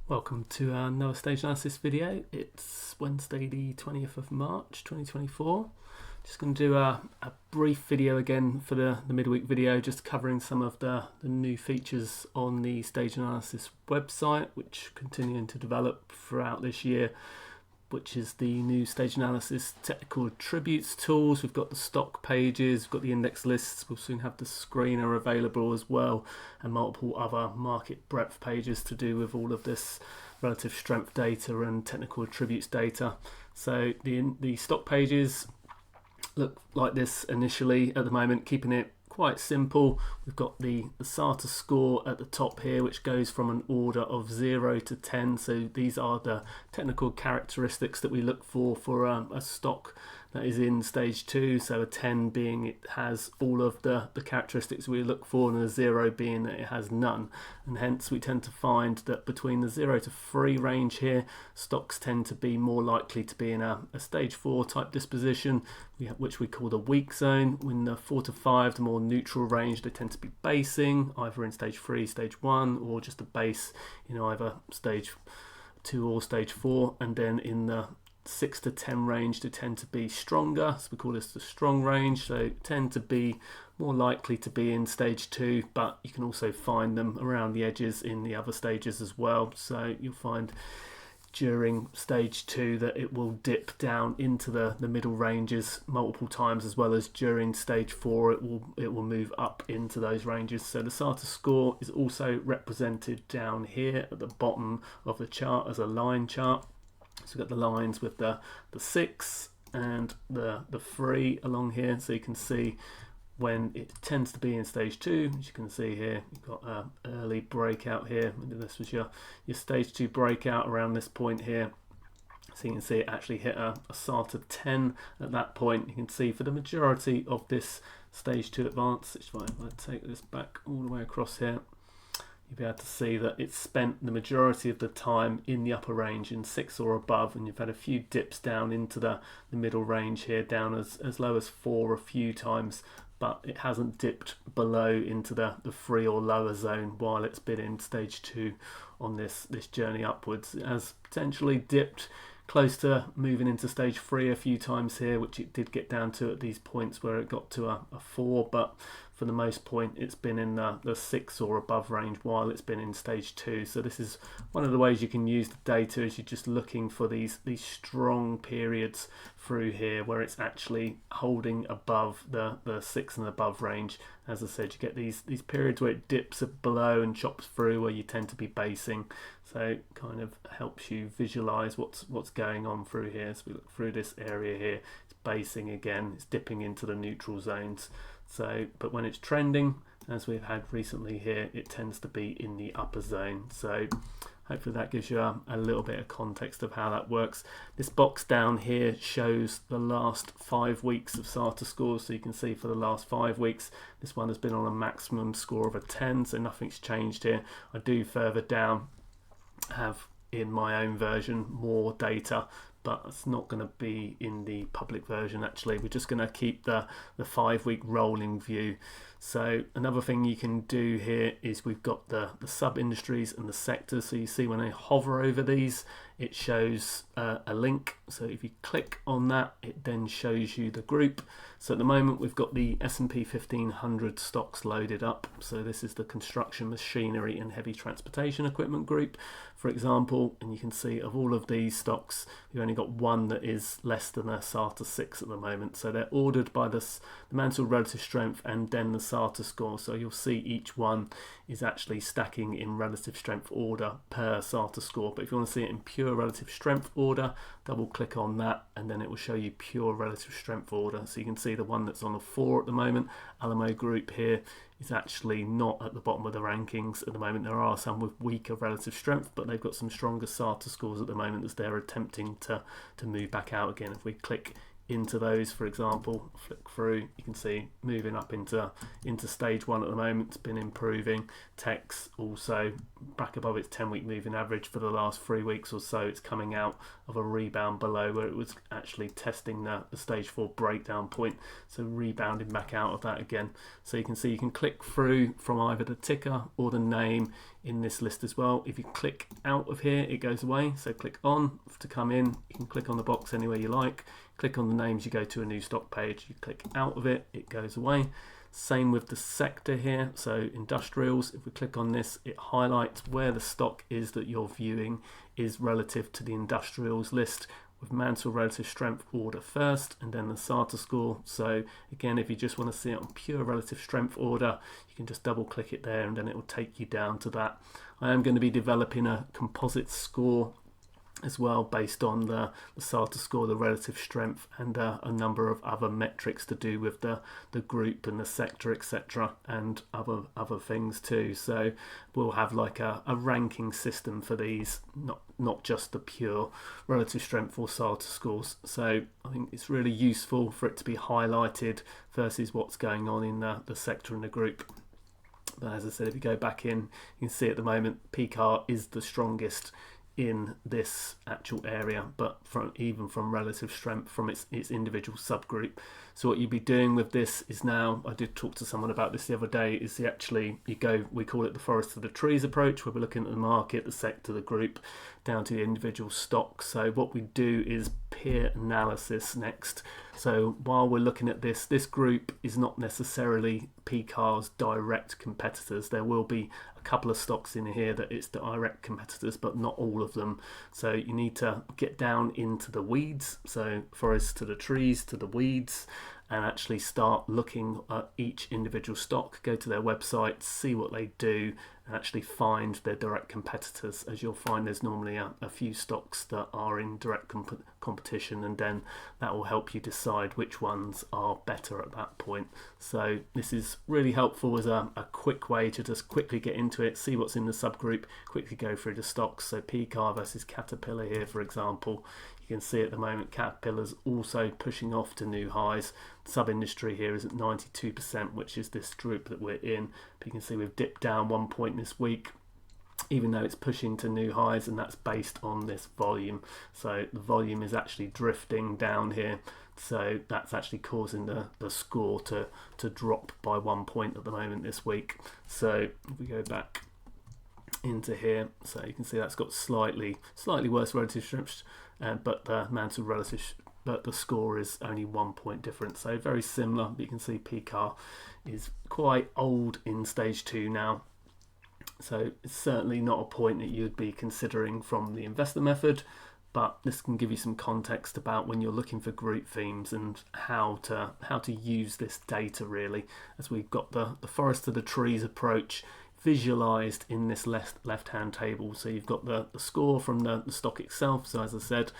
Welcome to another stage analysis video. It's Wednesday the 20th of March 2024. Just going to do a brief video again for the midweek video, just covering some of the new features on the stage analysis website, which continuing to develop throughout this year, which is the new stage analysis technical attributes tools. We've got the stock pages, we've got the index lists, we'll soon have the screener available as well, and multiple other market breadth pages to do with all of this relative strength data and technical attributes data. So the stock pages look like this initially at the moment, keeping it quite simple. We've got the SATA score at the top here, which goes from an order of 0 to 10. So these are the technical characteristics that we look for a stock that is in stage 2. So a 10 being it has all of the characteristics we look for, and a 0 being that it has none. And hence we tend to find that between the 0 to 3 range here, stocks tend to be more likely to be in a stage 4 type disposition, which we call the weak zone. When the 4 to 5, the more neutral range, they tend to be basing, either in stage 3, stage 1, or just a base in either stage 2 or stage 4. And then in the 6 to 10 range, they tend to be stronger, so we call this the strong range. So tend to be more likely to be in stage 2, but you can also find them around the edges in the other stages as well. So you'll find during stage 2 that it will dip down into the middle ranges multiple times, as well as during stage 4 it will move up into those ranges. So the SATA score is also represented down here at the bottom of the chart as a line chart. So we've got the lines with the 6 and the 3 along here, so you can see when it tends to be in stage 2. As you can see here, you've got an early breakout here. This was your stage 2 breakout around this point here. So you can see it actually hit a SATA 10 at that point. You can see for the majority of this stage 2 advance, if I take this back all the way across here, you'll be able to see that it's spent the majority of the time in the upper range in 6 or above, and you've had a few dips down into the middle range here, down as low as 4 a few times, but it hasn't dipped below into the 3 or lower zone while it's been in stage 2 on this journey upwards. It has potentially dipped close to moving into stage 3 a few times here, which it did get down to at these points where it got to a 4, but for the most point it's been in the 6 or above range while it's been in stage 2. So this is one of the ways you can use the data, is you're just looking for these strong periods through here where it's actually holding above the 6 and above range. As I said, you get these periods where it dips below and chops through, where you tend to be basing. So it kind of helps you visualize what's going on through here. So we look through this area here, it's basing again, it's dipping into the neutral zones. So, but when it's trending, as we've had recently here, it tends to be in the upper zone. So hopefully that gives you a little bit of context of how that works. This box down here shows the last 5 weeks of SATA scores. So you can see for the last 5 weeks, this one has been on a maximum score of a 10, so nothing's changed here. I do further down have in my own version more data, but it's not going to be in the public version. Actually, we're just going to keep the 5-week rolling view. So another thing you can do here is we've got the sub-industries and the sectors. So you see when I hover over these, it shows a link. So if you click on that, it then shows you the group. So at the moment we've got the S&P 1500 stocks loaded up. So this is the construction, machinery and heavy transportation equipment group, for example. And you can see of all of these stocks, we've only got one that is less than a SATA 6 at the moment. So they're ordered by the Mansell relative strength and then the SATA score. So you'll see each one is actually stacking in relative strength order per SATA score. But if you want to see it in pure relative strength order, double click on that and then it will show you pure relative strength order. So you can see the one that's on a 4 at the moment, Alamo Group here, is actually not at the bottom of the rankings at the moment. There are some with weaker relative strength, but they've got some stronger SATA scores at the moment as they're attempting to move back out again. If we click into those, for example, flick through, you can see moving up into stage 1 at the moment. It's been improving. Tech's also back above its 10-week moving average for the last 3 weeks or so. It's coming out of a rebound below where it was actually testing the stage 4 breakdown point, so rebounding back out of that again. So you can see you can click through from either the ticker or the name in this list as well. If you click out of here, it goes away. So click on to come in. You can click on the box anywhere you like. Click on the names, you go to a new stock page. You click out of it, it goes away. Same with the sector here. So industrials, if we click on this, it highlights where the stock is that you're viewing is relative to the industrials list, with Mansell relative strength order first and then the SATA score. So again, if you just want to see it on pure relative strength order, you can just double click it there and then it will take you down to that. I am going to be developing a composite score as well based on the SATA score, the relative strength, and a number of other metrics to do with the group and the sector, etc., and other things too. So we'll have like a ranking system for these, not just the pure relative strength or SATA scores. So I think it's really useful for it to be highlighted versus what's going on in the sector and the group. But as I said, if you go back in, you can see at the moment PCAR is the strongest in this actual area, but even from relative strength from its individual subgroup. So what you'd be doing with this is, now I did talk to someone about this the other day, is we call it the forest to the trees approach, where we're looking at the market, the sector, the group, down to the individual stocks. So what we do is peer analysis next. So while we're looking at this group is not necessarily PCAR's direct competitors. There will be a couple of stocks in here that it's direct competitors, but not all of them. So you need to get down into the weeds, so forest to the trees, to the weeds, and actually start looking at each individual stock, go to their website, see what they do, and actually find their direct competitors. As you'll find, there's normally a few stocks that are in direct competition, and then that will help you decide which ones are better at that point. So this is really helpful as a quick way to just quickly get into it, see what's in the subgroup, quickly go through the stocks. So PCAR versus Caterpillar here, for example. You can see at the moment Caterpillar's also pushing off to new highs. Sub-industry here is at 92%, which is this group that we're in. But you can see we've dipped down 1 point this week, even though it's pushing to new highs, and that's based on this volume. So the volume is actually drifting down here. So that's actually causing the score to drop by 1 point at the moment this week. So if we go back into here, so you can see that's got slightly worse relative strength, but the Mansell relative, but the score is only 1 point difference. So very similar, but you can see PCAR is quite old in stage 2 now. So it's certainly not a point that you'd be considering from the investor method, but this can give you some context about when you're looking for group themes and how to use this data, really, as we've got the forest to the trees approach visualized in this left hand table. So you've got the score from the stock itself. So as I said,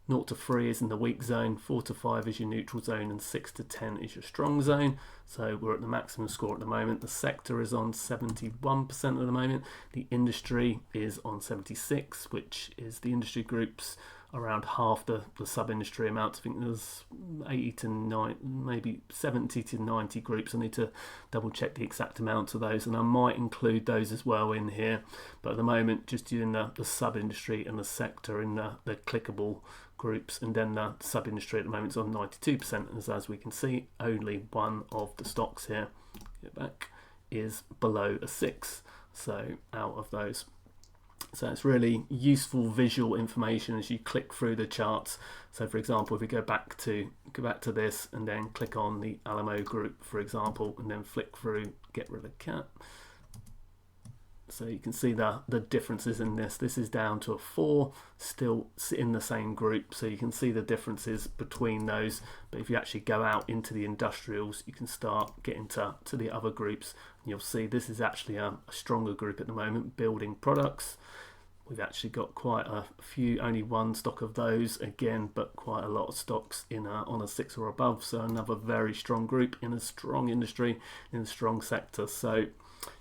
0 to 3 is in the weak zone, 4 to 5 is your neutral zone, and 6 to 10 is your strong zone. So we're at the maximum score at the moment. The sector is on 71% at the moment. The industry is on 76, which is the industry groups around half the sub-industry amount. I think there's 80 to 90, maybe 70 to 90 groups. I need to double check the exact amount of those, and I might include those as well in here. But at the moment, just doing the sub-industry and the sector in the clickable groups, and then the sub-industry at the moment is on 92%. As we can see, only one of the stocks here, get back, is below a 6. So out of those. So it's really useful visual information as you click through the charts. So for example, if we go back to this and then click on the Alamo group, for example, and then flick through, get rid of cat. So you can see the differences in this. This is down to a 4, still in the same group. So you can see the differences between those. But if you actually go out into the industrials, you can start getting to the other groups. And you'll see this is actually a stronger group at the moment, building products. We've actually got quite a few, only one stock of those again, but quite a lot of stocks on a 6 or above. So another very strong group in a strong industry, in a strong sector. So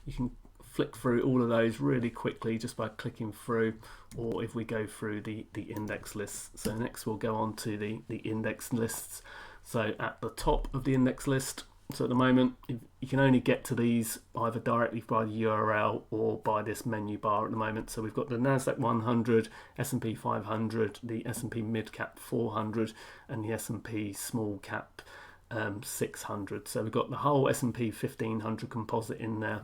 you can flick through all of those really quickly just by clicking through, or if we go through the index lists. So next we'll go on to the index lists. So at the top of the index list, so at the moment you can only get to these either directly by the URL or by this menu bar at the moment. So we've got the NASDAQ 100, S&P 500, the S&P mid cap 400, and the S&P small cap 600. So we've got the whole S&P 1500 composite in there.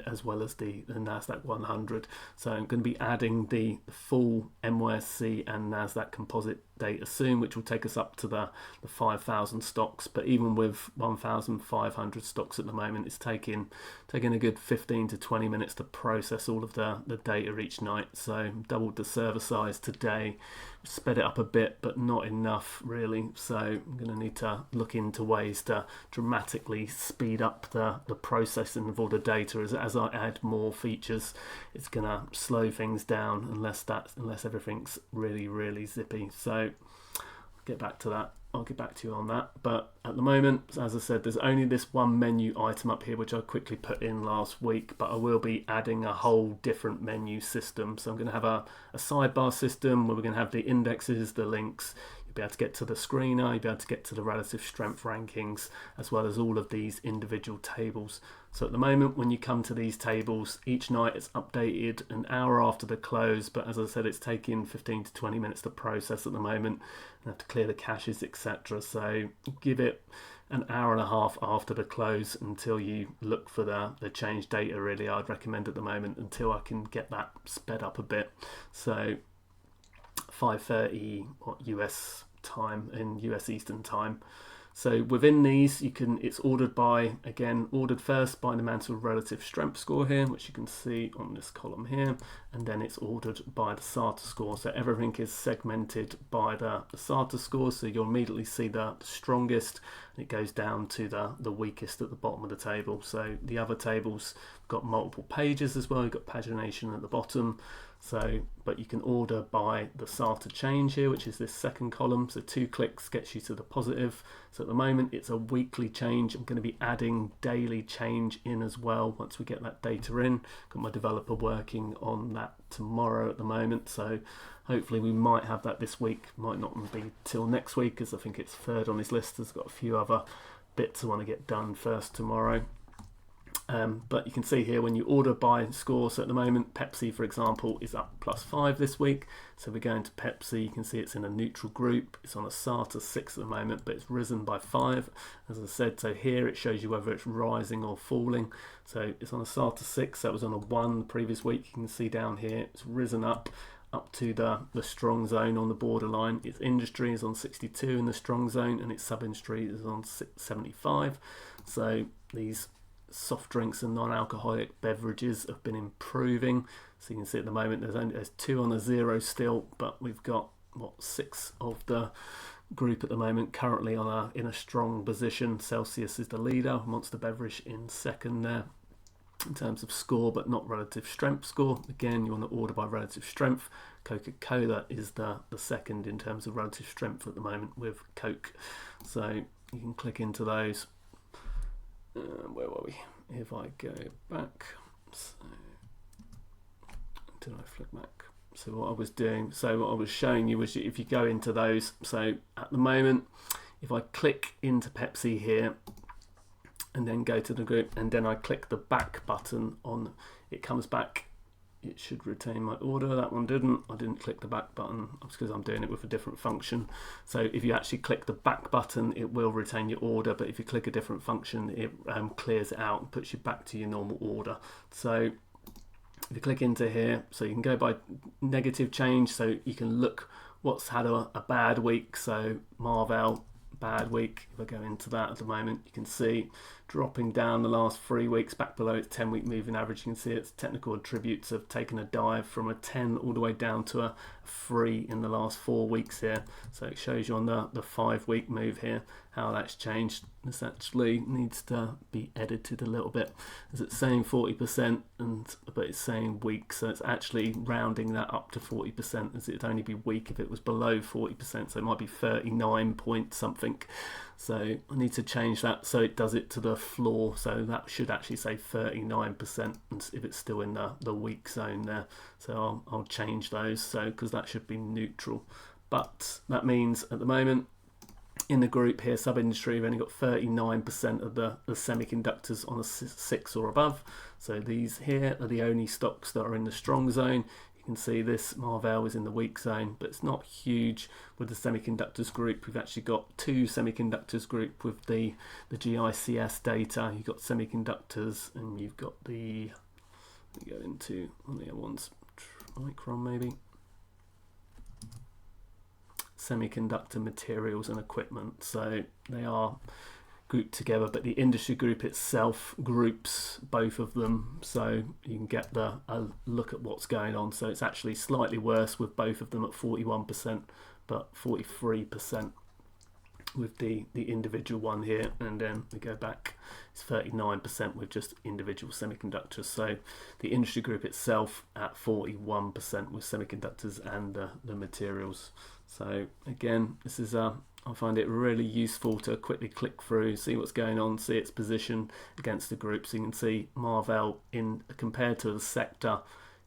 as well as the NASDAQ 100. So I'm going to be adding the full NYSE and NASDAQ composite data soon, which will take us up to the 5,000 stocks. But even with 1,500 stocks at the moment, it's taking a good 15 to 20 minutes to process all of the data each night. So doubled the server size today, sped it up a bit, but not enough really. So I'm going to need to look into ways to dramatically speed up the processing of all the data. As I add more features, it's going to slow things down unless everything's really zippy. So I'll get back to that. I'll get back to you on that. But at the moment, as I said, there's only this one menu item up here, which I quickly put in last week, but I will be adding a whole different menu system. So I'm going to have a sidebar system where we're going to have the indexes, the links. You'll be able to get to the screener, you'll be able to get to the relative strength rankings, as well as all of these individual tables. So at the moment, when you come to these tables, each night it's updated an hour after the close, but as I said, it's taking 15 to 20 minutes to process at the moment. I have to clear the caches, etc. So give it an hour and a half after the close until you look for the change data, really. I'd recommend at the moment until I can get that sped up a bit. So 5:30 US time in US Eastern time. So within these, it's ordered first by the Mantle relative strength score here, which you can see on this column here, and then it's ordered by the SATA score. So everything is segmented by the SATA score, so you'll immediately see the strongest, and it goes down to the weakest at the bottom of the table. So the other tables have got multiple pages as well. You've got pagination at the bottom. So, but you can order by the SATA change here, which is this second column. So 2 clicks gets you to the positive. So at the moment, it's a weekly change. I'm going to be adding daily change in as well once we get that data in. Got my developer working on that tomorrow at the moment. So hopefully we might have that this week. Might not be till next week, because I think it's third on his list. There's got a few other bits I want to get done first tomorrow. But you can see here when you order by score, so at the moment Pepsi, for example, is up +5 this week. So we're going to Pepsi. You can see it's in a neutral group. It's on a SATA 6 at the moment, but it's risen by 5. As I said, so here it shows you whether it's rising or falling. So it's on a SATA 6. That was on a 1 the previous week. You can see down here it's risen up to the strong zone on the borderline. Its industry is on 62 in the strong zone, and its sub-industry is on 75. So these soft drinks and non-alcoholic beverages have been improving. So you can see at the moment there's 2 on a 0 still, but we've got 6 of the group at the moment currently in a strong position. Celsius is the leader, Monster Beverage in second there in terms of score, but not relative strength score. Again, you want to order by relative strength. Coca-Cola is the second in terms of relative strength at the moment with Coke. So you can click into those. Where were we? If I go back, so did I flick back? So what I was showing you was if you go into those. So at the moment, if I click into Pepsi here and then go to the group, and then I click the back button on, it comes back. It should retain my order. That one didn't. I didn't click the back button. That's because I'm doing it with a different function. So if you actually click the back button, it will retain your order. But if you click a different function, it clears it out and puts you back to your normal order. So if you click into here, so you can go by negative change. So you can look what's had a bad week. So Marvel, bad week. If I go into that at the moment, you can see dropping down the last 3 weeks back below its 10-week moving average. You can see its technical attributes have taken a dive from a 10 all the way down to a 3 in the last 4 weeks here. So it shows you on the 5-week move here how that's changed. This actually needs to be edited a little bit, as it's saying 40%, but it's saying week, so it's actually rounding that up to 40%, as it'd only be weak if it was below 40%, so it might be 39 point something. So I need to change that so it does it to the floor, so that should actually say 39% if it's still in the weak zone there. So I'll change those, so because that should be neutral. But that means at the moment in the group here, sub-industry, we've only got 39% of the semiconductors on a 6 or above. So these here are the only stocks that are in the strong zone. You can see this Marvell is in the weak zone, but it's not huge with the semiconductors group. We've actually got two semiconductors group with the GICS data. You've got semiconductors, and you've got the, let me go into one of the other ones, Micron maybe, semiconductor materials and equipment. So they are grouped together, but the industry group itself groups both of them, so you can get a look at what's going on. So it's actually slightly worse with both of them at 41%, but 43% with the individual one here, and then we go back, it's 39% with just individual semiconductors. So the industry group itself at 41% with semiconductors and the materials. So again, this is I find it really useful to quickly click through, see what's going on, see its position against the group. So you can see Marvell, in compared to the sector,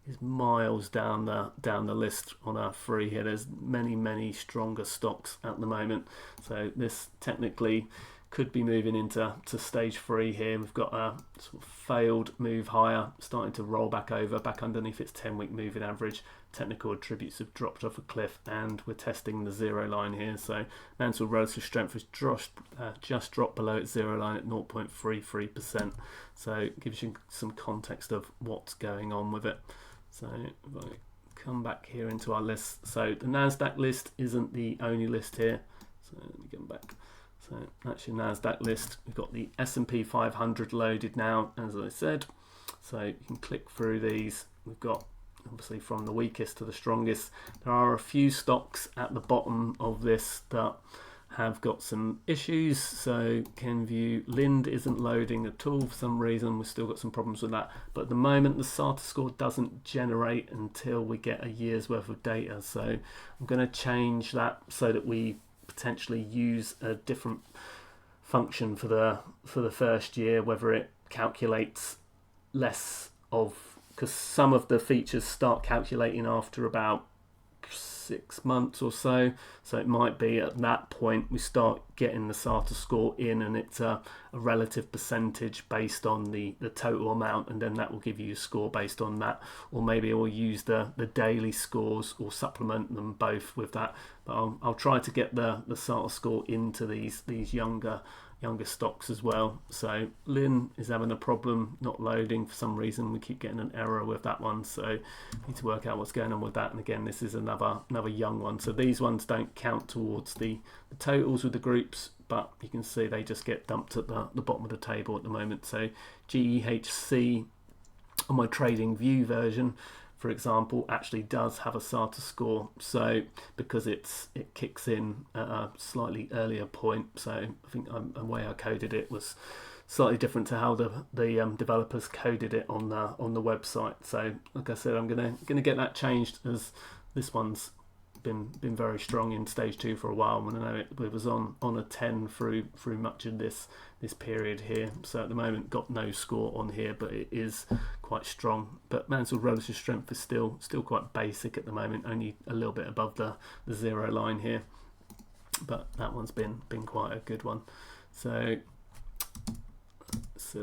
is miles down the list on our free here. There's many stronger stocks at the moment. So this technically could be moving into stage 3 here. We've got a sort of failed move higher, starting to roll back underneath its 10-week moving average. Technical attributes have dropped off a cliff, and we're testing the zero line here. So Mansell relative strength has just dropped below its zero line at 0.33%. So it gives you some context of what's going on with it. So if I come back here into our list, so the NASDAQ list isn't the only list here. So let me get back. So that's your NASDAQ list. We've got the S&P 500 loaded now, as I said. So you can click through these. We've got obviously from the weakest to the strongest. There are a few stocks at the bottom of this that have got some issues. So Kenvue, Lind isn't loading at all for some reason. We've still got some problems with that. But at the moment, the SATA score doesn't generate until we get a year's worth of data. So I'm going to change that so that we potentially use a different function for the first year, whether it calculates less of, because some of the features start calculating after about 6 months or so. So it might be at that point we start getting the SATA score in, and it's a relative percentage based on the total amount, and then that will give you a score based on that. Or maybe we'll use the daily scores or supplement them both with that. But I'll try to get the SATA score into these younger stocks as well. So Lin is having a problem not loading for some reason. We keep getting an error with that one, so need to work out what's going on with that. And again, this is another young one, so these ones don't count towards the totals with the groups, but you can see they just get dumped at the bottom of the table at the moment. So GEHC on my trading view version, for example, actually does have a SATA score, so because it kicks in at a slightly earlier point. So I think the way I coded it was slightly different to how the developers coded it on the website. So like I said, I'm gonna get that changed, as this one's been very strong in stage 2 for a while, and I know it was on a 10 through much of this period here. So at the moment got no score on here, but it is quite strong. But Mansell relative strength is still quite basic at the moment, only a little bit above the zero line here, but that one's been quite a good one. So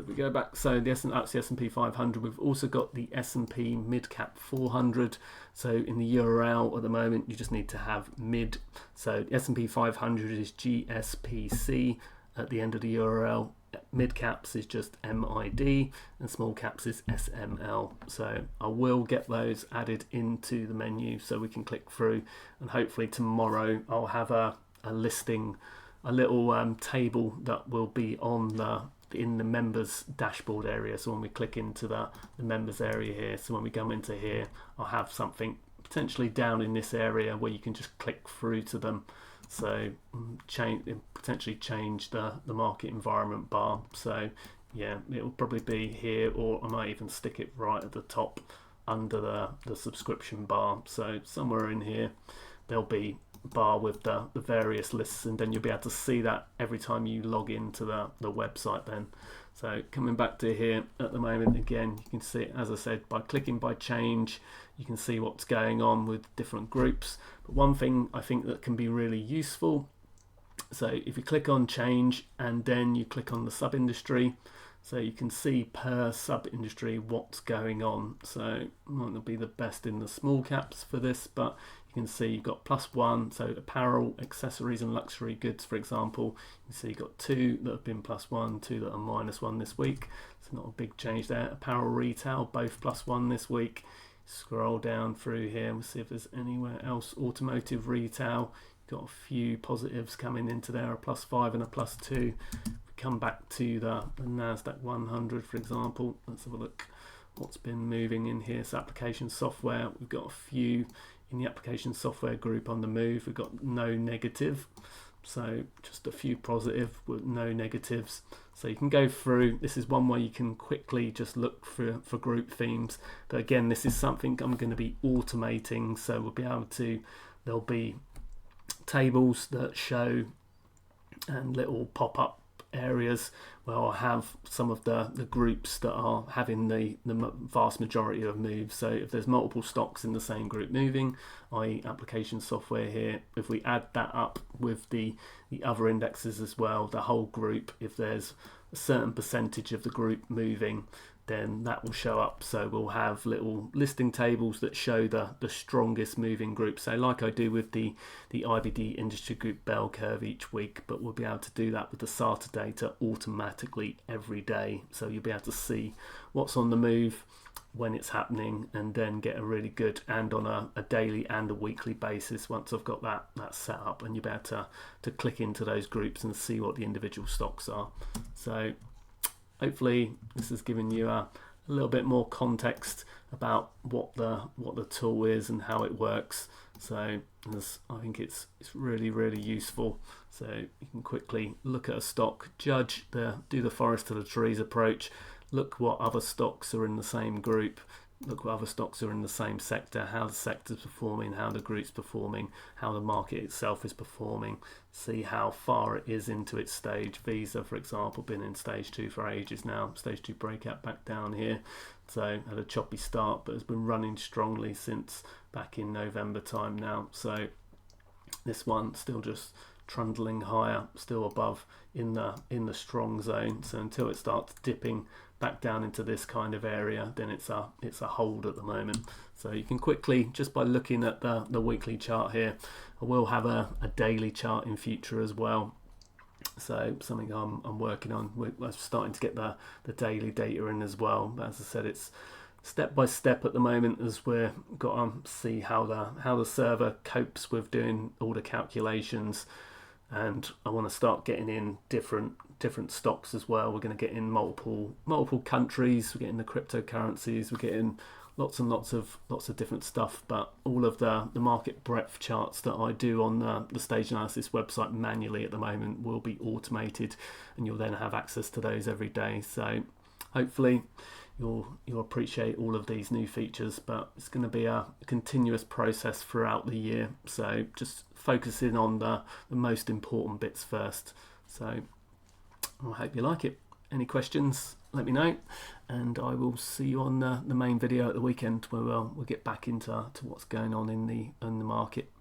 we go back, so that's the S&P 500. We've also got the S&P mid-cap 400. So in the URL at the moment, you just need to have mid. So S&P 500 is GSPC at the end of the URL. Mid caps is just MID, and small caps is SML. So I will get those added into the menu so we can click through, and hopefully tomorrow I'll have a listing, a little table that will be on in the members dashboard area. So when we click into the members area here, so when we come into here, I'll have something potentially down in this area where you can just click through to them. So potentially change the market environment bar. So yeah, it will probably be here, or I might even stick it right at the top under the subscription bar. So somewhere in here there'll be bar with the various lists, and then you'll be able to see that every time you log into the website then. So coming back to here at the moment, again, you can see, as I said, by clicking by change, you can see what's going on with different groups. But one thing I think that can be really useful, so if you click on change and then you click on the sub industry, So you can see per sub-industry what's going on. So might not be the best in the small caps for this, but you can see you've got +1, so apparel, accessories and luxury goods, for example. You can see you've got 2 that have been +1, 2 that are -1 this week. So not a big change there. Apparel, retail, both +1 this week. Scroll down through here, we'll see if there's anywhere else. Automotive, retail, got a few positives coming into there, a +5 and a +2. Come back to the NASDAQ 100, for example. Let's have a look what's been moving in here. So application software, we've got a few in the application software group on the move. We've got no negative, so just a few positive with no negatives. So you can go through. This is one way you can quickly just look for group themes, but again, this is something I'm going to be automating, so we'll be able to, there'll be tables that show and little pop-up areas where I'll have some of the groups that are having the vast majority of moves. So if there's multiple stocks in the same group moving, i.e. application software here, if we add that up with the other indexes as well, the whole group, if there's a certain percentage of the group moving, then that will show up. So we'll have little listing tables that show the strongest moving group. So like I do with the IBD industry group bell curve each week, but we'll be able to do that with the SATA data automatically every day. So you'll be able to see what's on the move, when it's happening, and then get a really good, and on a daily and a weekly basis once I've got that set up, and you'll be able to click into those groups and see what the individual stocks are. So hopefully this has given you a little bit more context about what the tool is and how it works. So I think it's really useful. So you can quickly look at a stock, judge do the forest to the trees approach, look what other stocks are in the same group, look what other stocks are in the same sector, how the sector's performing, how the group's performing, how the market itself is performing, see how far it is into its stage. Visa, for example, been in stage 2 for ages now, stage 2 breakout back down here. So had a choppy start, but has been running strongly since back in November time now. So this one still just trundling higher, still above in the strong zone. So until it starts dipping back down into this kind of area, then it's a hold at the moment. So you can quickly, just by looking at the weekly chart here, I will have a daily chart in future as well. So something I'm working on. We're starting to get the daily data in as well. But as I said, it's step by step at the moment, as we're got to see how the server copes with doing all the calculations. And I want to start getting in different stocks as well. We're going to get in multiple countries. We're getting the cryptocurrencies. We're getting lots and lots of different stuff. But all of the market breadth charts that I do on the Stage Analysis website manually at the moment will be automated, and you'll then have access to those every day. So hopefully you'll appreciate all of these new features, but it's going to be a continuous process throughout the year. So just focusing on the most important bits first. So I hope you like it. Any questions, let me know, and I will see you on the main video at the weekend, where we'll get back into what's going on in the market.